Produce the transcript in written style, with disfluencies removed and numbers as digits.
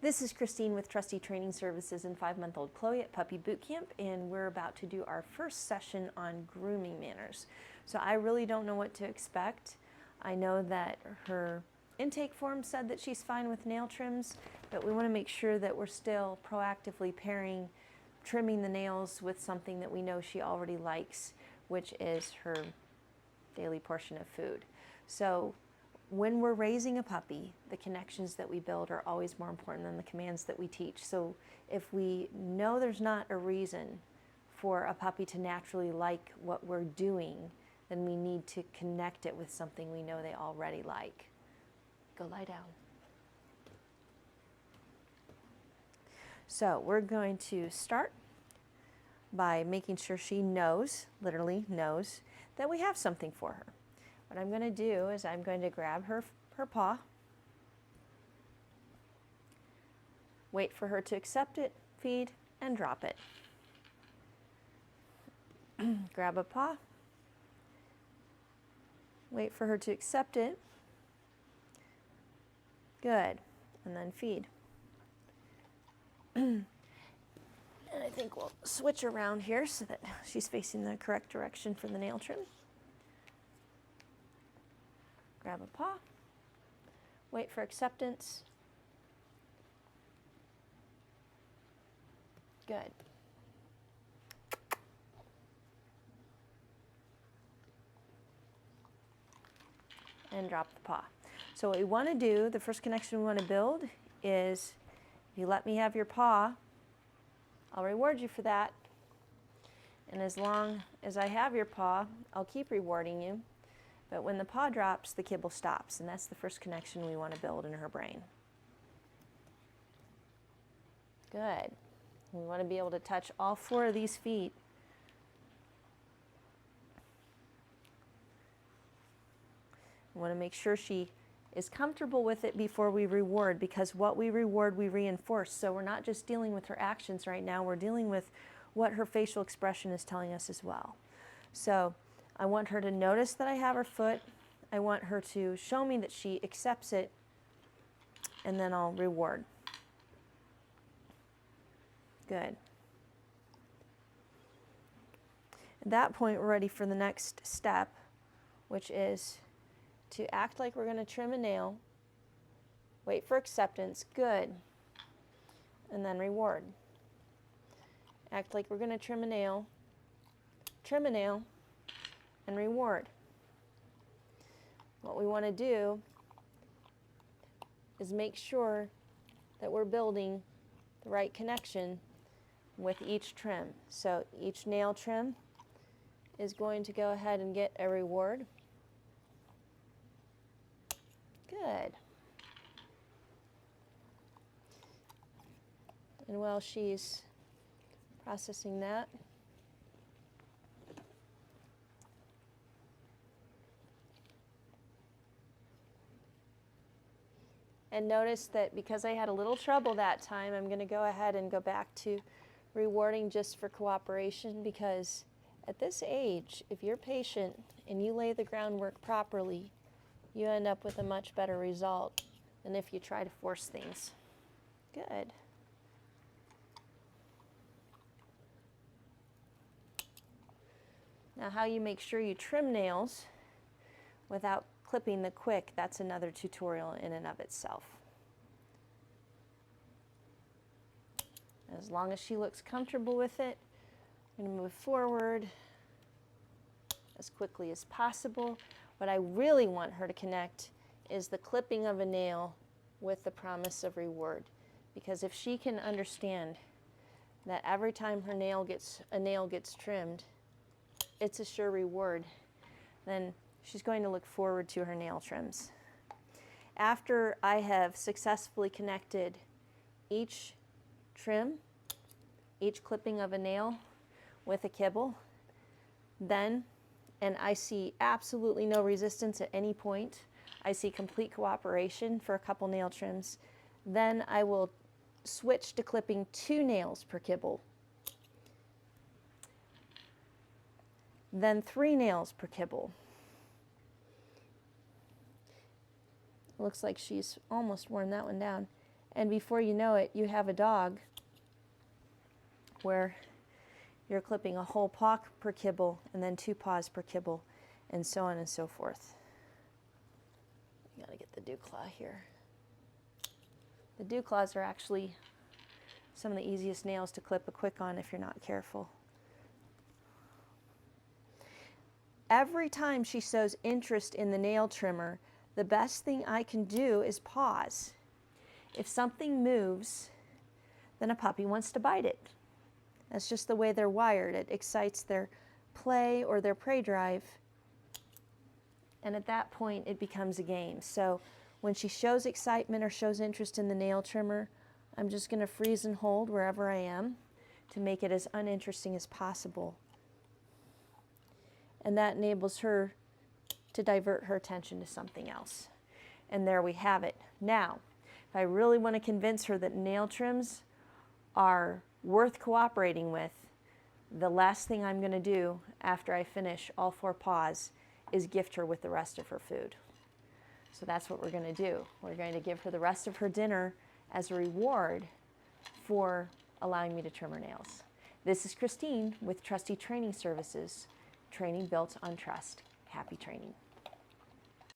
This is Christine with Trusty Training Services and 5-month-old Chloe at Puppy Boot Camp, and we're about to do our first session on grooming manners. So I really don't know what to expect. I know that her intake form said that she's fine with nail trims, but we want to make sure that we're still proactively pairing trimming the nails with something that we know she already likes, which is her daily portion of food. So when we're raising a puppy, the connections that we build are always more important than the commands that we teach. So if we know there's not a reason for a puppy to naturally like what we're doing, then we need to connect it with something we know they already like. Go lie down. So we're going to start by making sure she knows, literally knows, that we have something for her. What I'm going to do is I'm going to grab her paw, wait for her to accept it, feed, and drop it. Grab a paw, wait for her to accept it, good, and then feed. And I think we'll switch around here so that she's facing the correct direction for the nail trim. Grab a paw, wait for acceptance, good. And drop the paw. So what we want to do, the first connection we want to build is, if you let me have your paw, I'll reward you for that. And as long as I have your paw, I'll keep rewarding you. But when the paw drops, the kibble stops, and that's the first connection we want to build in her brain. Good. We want to be able to touch all 4 of these feet. We want to make sure she is comfortable with it before we reward, because what we reward, we reinforce. So we're not just dealing with her actions right now, we're dealing with what her facial expression is telling us as well. So I want her to notice that I have her foot. I want her to show me that she accepts it, and then I'll reward. Good. At that point, we're ready for the next step, which is to act like we're going to trim a nail, wait for acceptance, good, and then reward. Act like we're going to trim a nail, and reward. What we want to do is make sure that we're building the right connection with each trim. So each nail trim is going to go ahead and get a reward. Good. And while she's processing that, and notice that because I had a little trouble that time, I'm going to go ahead and go back to rewarding just for cooperation, because at this age, if you're patient and you lay the groundwork properly, you end up with a much better result than if you try to force things. Good. Now, how you make sure you trim nails without clipping the quick, that's another tutorial in and of itself. As long as she looks comfortable with it, I'm going to move forward as quickly as possible. What I really want her to connect is the clipping of a nail with the promise of reward. Because if she can understand that every time a nail gets trimmed, it's a sure reward, then she's going to look forward to her nail trims. After I have successfully connected each trim, each clipping of a nail with a kibble, then, and I see absolutely no resistance at any point, I see complete cooperation for a couple nail trims, then I will switch to clipping 2 nails per kibble, then 3 nails per kibble. Looks like she's almost worn that one down. And before you know it, you have a dog where you're clipping a whole paw per kibble and then 2 paws per kibble and so on and so forth. You gotta get the dew claw here. The dew claws are actually some of the easiest nails to clip a quick on if you're not careful. Every time she shows interest in the nail trimmer, the best thing I can do is pause. If something moves, then a puppy wants to bite it. That's just the way they're wired. It excites their play or their prey drive, and at that point it becomes a game. So when she shows excitement or shows interest in the nail trimmer, I'm just going to freeze and hold wherever I am to make it as uninteresting as possible. And that enables her to divert her attention to something else. And there we have it. Now, if I really want to convince her that nail trims are worth cooperating with, the last thing I'm going to do after I finish all 4 paws is gift her with the rest of her food. So that's what we're going to do. We're going to give her the rest of her dinner as a reward for allowing me to trim her nails. This is Christine with Trusty Training Services, training built on trust. Happy training.